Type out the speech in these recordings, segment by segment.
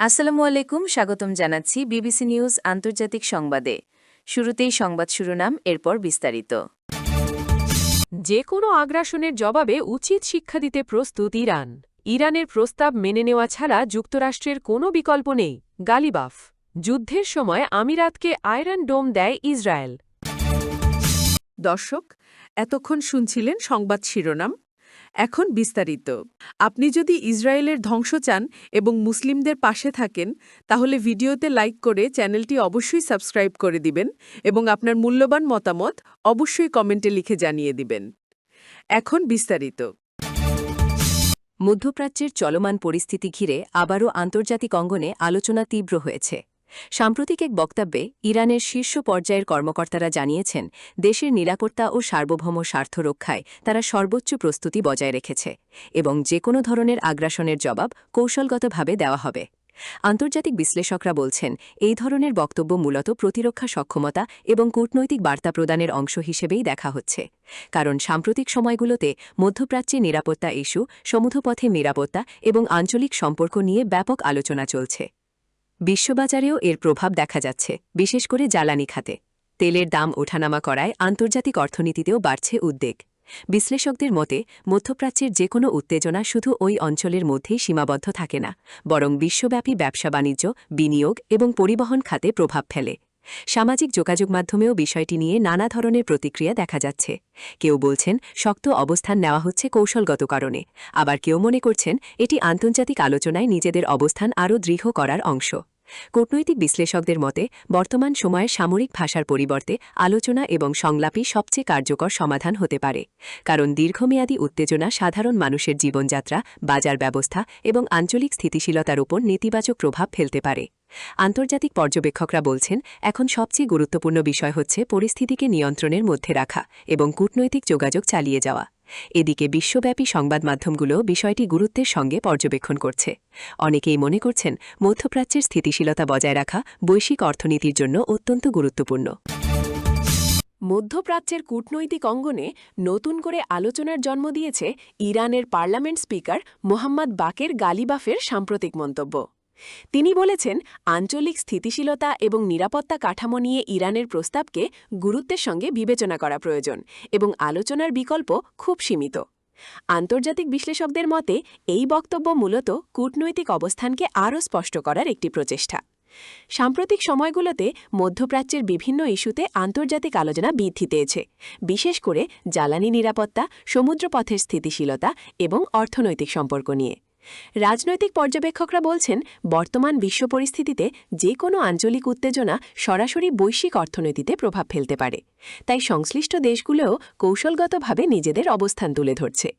আসসালামু আলাইকুম, স্বাগতম জানাচ্ছি বিবিসি নিউজ আন্তর্জাতিক সংবাদে। শুরুতেই সংবাদ শিরোনাম, এরপর বিস্তারিত। যে কোনো আগ্রাসনের জবাবে উচিত শিক্ষা দিতে প্রস্তুত ইরান। ইরানের প্রস্তাব মেনে নেওয়া ছাড়া যুক্তরাষ্ট্রের কোনো বিকল্প নেই, গালিবাফ। যুদ্ধের সময় আমিরাতকে আয়রন ডোম দেয় ইসরায়েল। দর্শক, এতক্ষণ শুনছিলেন সংবাদ শিরোনাম। এখন বিস্তারিত। আপনি যদি ইসরায়েলের ধ্বংস চান এবং মুসলিমদের পাশে থাকেন, তাহলে ভিডিওতে লাইক করে চ্যানেলটি অবশ্যই সাবস্ক্রাইব করে দিবেন এবং আপনার মূল্যবান মতামত অবশ্যই কমেন্টে লিখে জানিয়ে দিবেন। এখন বিস্তারিত। মধ্যপ্রাচ্যের চলমান পরিস্থিতি ঘিরে আবারও আন্তর্জাতিক অঙ্গনে আলোচনা তীব্র হয়েছে। সাম্প্রতিক এক বক্তব্যে ইরানের শীর্ষ পর্যায়ের কর্মকর্তারা জানিয়েছেন, দেশের নিরাপত্তা ও সার্বভৌম স্বার্থ রক্ষায় তারা সর্বোচ্চ প্রস্তুতি বজায় রেখেছে এবং যে কোনো ধরনের আগ্রাসনের জবাব কৌশলগতভাবে দেওয়া হবে। আন্তর্জাতিক বিশ্লেষকরা বলছেন, এই ধরনের বক্তব্য মূলত প্রতিরক্ষা সক্ষমতা এবং কূটনৈতিক বার্তা প্রদানের অংশ হিসেবেই দেখা হচ্ছে। কারণ সাম্প্রতিক সময়গুলোতে মধ্যপ্রাচ্যে নিরাপত্তা ইস্যু, সমুদ্রপথের নিরাপত্তা এবং আঞ্চলিক সম্পর্ক নিয়ে ব্যাপক আলোচনা চলছে। বিশ্ববাজারেও এর প্রভাব দেখা যাচ্ছে, বিশেষ করে জ্বালানি খাতে। তেলের দাম ওঠানামা করায় আন্তর্জাতিক অর্থনীতিতেও বাড়ছে উদ্বেগ। বিশ্লেষকদের মতে, মধ্যপ্রাচ্যের যে কোনো উত্তেজনা শুধু ওই অঞ্চলের মধ্যেই সীমাবদ্ধ থাকে না, বরং বিশ্বব্যাপী ব্যবসা-বাণিজ্য, বিনিয়োগ এবং পরিবহন খাতে প্রভাব ফেলে। সামাজিক যোগাযোগ মাধ্যমেও বিষয়টি নিয়ে নানা ধরনের প্রতিক্রিয়া দেখা যাচ্ছে। কেউ বলছেন শক্ত অবস্থান নেওয়া হচ্ছে কৌশলগত কারণে, আবার কেউ মনে করছেন এটি আন্তর্জাতিক আলোচনায় নিজেদের অবস্থান আরও দৃঢ় করার অংশ। কূটনৈতিক বিশ্লেষকদের মতে, বর্তমান সময়ে সামরিক ভাষার পরিবর্তে আলোচনা এবং সংলাপই সবচেয়ে কার্যকর সমাধান হতে পারে। কারণ দীর্ঘমেয়াদী উত্তেজনা সাধারণ মানুষের জীবনযাত্রা, বাজার ব্যবস্থা এবং আঞ্চলিক স্থিতিশীলতার উপর নেতিবাচক প্রভাব ফেলতে পারে। আন্তর্জাতিক পর্যবেক্ষকরা বলছেন, এখন সবচেয়ে গুরুত্বপূর্ণ বিষয় হচ্ছে পরিস্থিতিকে নিয়ন্ত্রণের মধ্যে রাখা এবং কূটনৈতিক যোগাযোগ চালিয়ে যাওয়া। এদিকে বিশ্বব্যাপী সংবাদ মাধ্যমগুলো বিষয়টি গুরুত্বের সঙ্গে পর্যবেক্ষণ করছে। অনেকেই মনে করছেন, মধ্যপ্রাচ্যের স্থিতিশীলতা বজায় রাখা বৈশ্বিক অর্থনীতির জন্য অত্যন্ত গুরুত্বপূর্ণ। মধ্যপ্রাচ্যের কূটনৈতিক অঙ্গনে নতুন করে আলোচনার জন্ম দিয়েছে ইরানের পার্লামেন্ট স্পিকার মোহাম্মদ বাকের গালিবাফের সাম্প্রতিক মন্তব্য। তিনি বলেছেন, আঞ্চলিক স্থিতিশীলতা এবং নিরাপত্তা কাঠামো নিয়ে ইরানের প্রস্তাবকে গুরুত্বের সঙ্গে বিবেচনা করা প্রয়োজন এবং আলোচনার বিকল্প খুব সীমিত। আন্তর্জাতিক বিশ্লেষকদের মতে, এই বক্তব্য মূলত কূটনৈতিক অবস্থানকে আরও স্পষ্ট করার একটি প্রচেষ্টা। সাম্প্রতিক সময়গুলোতে মধ্যপ্রাচ্যের বিভিন্ন ইস্যুতে আন্তর্জাতিক আলোচনা বৃদ্ধি পেয়েছে, বিশেষ করে জ্বালানি নিরাপত্তা, সমুদ্রপথের স্থিতিশীলতা এবং অর্থনৈতিক সম্পর্ক নিয়ে। রাজনৈতিক পর্যবেক্ষকরা বলছেন, বর্তমান বিশ্ব পরিস্থিতিতে যে কোনো আঞ্চলিক উত্তেজনা সরাসরি বৈশ্বিক অর্থনীতিতে প্রভাব ফেলতে পারে। তাই সংশ্লিষ্ট দেশগুলোও কৌশলগতভাবে নিজেদের অবস্থান তুলে ধরছে।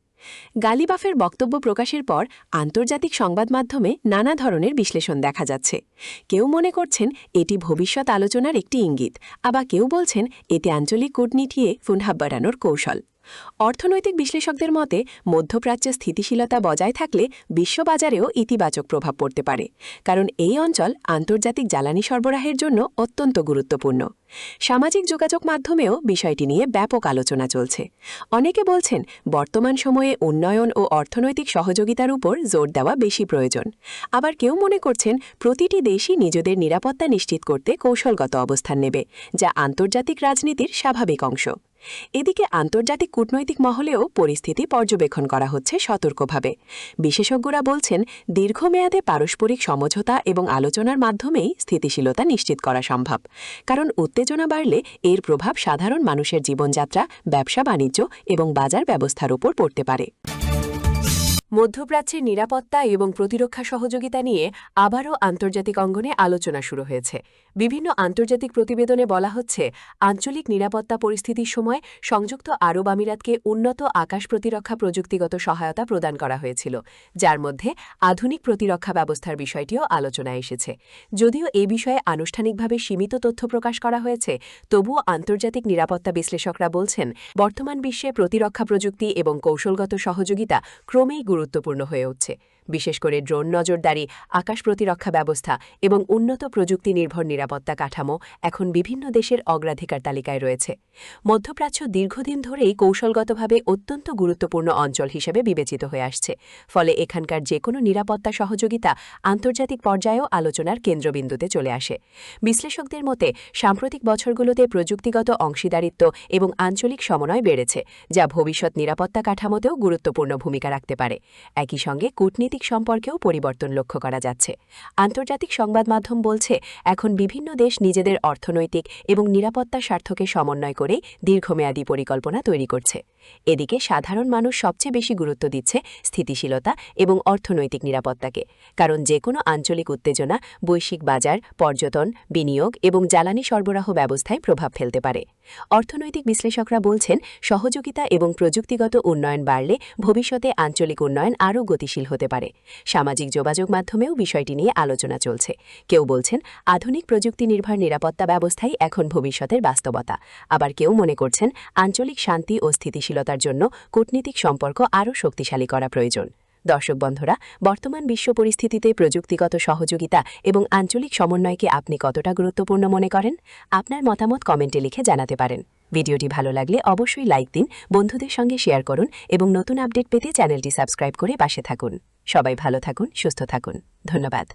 গালিবাফের বক্তব্য প্রকাশের পর আন্তর্জাতিক সংবাদ মাধ্যমে নানা ধরনের বিশ্লেষণ দেখা যাচ্ছে। কেউ মনে করছেন এটি ভবিষ্যৎ আলোচনার একটি ইঙ্গিত, আবার কেউ বলছেন এটি আঞ্চলিক কূটনীতিতে ফুনহাব বাড়ানোর কৌশল। অর্থনৈতিক বিশ্লেষকদের মতে, মধ্যপ্রাচ্যে স্থিতিশীলতা বজায় থাকলে বিশ্ববাজারেও ইতিবাচক প্রভাব পড়তে পারে, কারণ এই অঞ্চল আন্তর্জাতিক জ্বালানি সরবরাহের জন্য অত্যন্ত গুরুত্বপূর্ণ। সামাজিক যোগাযোগ মাধ্যমেও বিষয়টি নিয়ে ব্যাপক আলোচনা চলছে। অনেকে বলছেন, বর্তমান সময়ে উন্নয়ন ও অর্থনৈতিক সহযোগিতার উপর জোর দেওয়া বেশি প্রয়োজন। আবার কেউ মনে করছেন, প্রতিটি দেশই নিজেদের নিরাপত্তা নিশ্চিত করতে কৌশলগত অবস্থান নেবে, যা আন্তর্জাতিক রাজনীতির স্বাভাবিক অংশ। এদিকে আন্তর্জাতিক কূটনৈতিক মহলেও পরিস্থিতি পর্যবেক্ষণ করা হচ্ছে সতর্কভাবে। বিশেষজ্ঞরা বলছেন, দীর্ঘমেয়াদে পারস্পরিক সমঝোতা এবং আলোচনার মাধ্যমেই স্থিতিশীলতা নিশ্চিত করা সম্ভব। কারণ উত্তেজনা বাড়লে এর প্রভাব সাধারণ মানুষের জীবনযাত্রা, ব্যবসা-বাণিজ্য এবং বাজার ব্যবস্থার উপর পড়তে পারে। মধ্যপ্রাচ্যের নিরাপত্তা এবং প্রতিরক্ষা সহযোগিতা নিয়ে আবারও আন্তর্জাতিক অঙ্গনে আলোচনা শুরু হয়েছে। বিভিন্ন আন্তর্জাতিক প্রতিবেদনে বলা হচ্ছে, আঞ্চলিক নিরাপত্তা পরিস্থিতির সময় সংযুক্ত আরব আমিরাতকে উন্নত আকাশ প্রতিরক্ষা প্রযুক্তিগত সহায়তা প্রদান করা হয়েছিল, যার মধ্যে আধুনিক প্রতিরক্ষা ব্যবস্থার বিষয়টিও আলোচনায় এসেছে। যদিও এ বিষয়ে আনুষ্ঠানিকভাবে সীমিত তথ্য প্রকাশ করা হয়েছে, তবুও আন্তর্জাতিক নিরাপত্তা বিশ্লেষকরা বলছেন, বর্তমান বিশ্বে প্রতিরক্ষা প্রযুক্তি এবং কৌশলগত সহযোগিতা ক্রমেই গুরুত্বপূর্ণ হয়ে উঠছে। বিশেষ করে ড্রোন নজরদারি, আকাশ প্রতিরক্ষা ব্যবস্থা এবং উন্নত প্রযুক্তি নির্ভর নিরাপত্তা কাঠামো এখন বিভিন্ন দেশের অগ্রাধিকার তালিকায় রয়েছে। মধ্যপ্রাচ্য দীর্ঘদিন ধরেই কৌশলগতভাবে অত্যন্ত গুরুত্বপূর্ণ অঞ্চল হিসেবে বিবেচিত হয়ে আসছে, ফলে এখানকার যে কোনো নিরাপত্তা সহযোগিতা আন্তর্জাতিক পর্যায়েও আলোচনার কেন্দ্রবিন্দুতে চলে আসে। বিশ্লেষকদের মতে সাম্প্রতিক বছরগুলোতে প্রযুক্তিগত অংশীদারিত্ব এবং আঞ্চলিক সমন্বয় বেড়েছে, যা ভবিষ্যৎ নিরাপত্তা কাঠামোতেও গুরুত্বপূর্ণ ভূমিকা রাখতে পারে। একই সঙ্গে কূটনীতিক সম্পর্কেও পরিবর্তন লক্ষ্য করা যাচ্ছে। আন্তর্জাতিক সংবাদ মাধ্যম বলছে, এখন বিভিন্ন দেশ নিজেদের অর্থনৈতিক এবং নিরাপত্তা স্বার্থকে সমন্বয় করে দীর্ঘমেয়াদী পরিকল্পনা তৈরি করছে। এদিকে সাধারণ মানুষ সবচেয়ে বেশি গুরুত্ব দিচ্ছে স্থিতিশীলতা এবং অর্থনৈতিক নিরাপত্তাকে, কারণ যে কোনো আঞ্চলিক উত্তেজনা বৈশ্বিক বাজার, পর্যটন, বিনিয়োগ এবং জ্বালানি সরবরাহ ব্যবস্থায় প্রভাব ফেলতে পারে। অর্থনৈতিক বিশ্লেষকরা বলছেন, সহযোগিতা এবং প্রযুক্তিগত উন্নয়ন বাড়লে ভবিষ্যতে আঞ্চলিক উন্নয়ন আরও গতিশীল হতে পারে। সামাজিক যোগাযোগ মাধ্যমেও বিষয়টি নিয়ে আলোচনা চলছে। কেউ বলছেন, আধুনিক প্রযুক্তি নির্ভর নিরাপত্তা ব্যবস্থাই এখন ভবিষ্যতের বাস্তবতা। আবার কেউ মনে করছেন, আঞ্চলিক শান্তি ও স্থিতিশীলতার জন্য কূটনীতিক সম্পর্ক আরও শক্তিশালী করা প্রয়োজন। দর্শক বন্ধুরা, বর্তমান বিশ্ব পরিস্থিতিতে প্রযুক্তিগত সহযোগিতা এবং আঞ্চলিক সমন্বয়কে আপনি কতটা গুরুত্বপূর্ণ মনে করেন? আপনার মতামত কমেন্টে লিখে জানাতে পারেন। ভিডিওটি ভালো লাগলে অবশ্যই লাইক দিন, বন্ধুদের সঙ্গে শেয়ার করুন এবং নতুন আপডেট পেতে চ্যানেলটি সাবস্ক্রাইব করে পাশে থাকুন। সবাই ভালো থাকুন, সুস্থ থাকুন। ধন্যবাদ।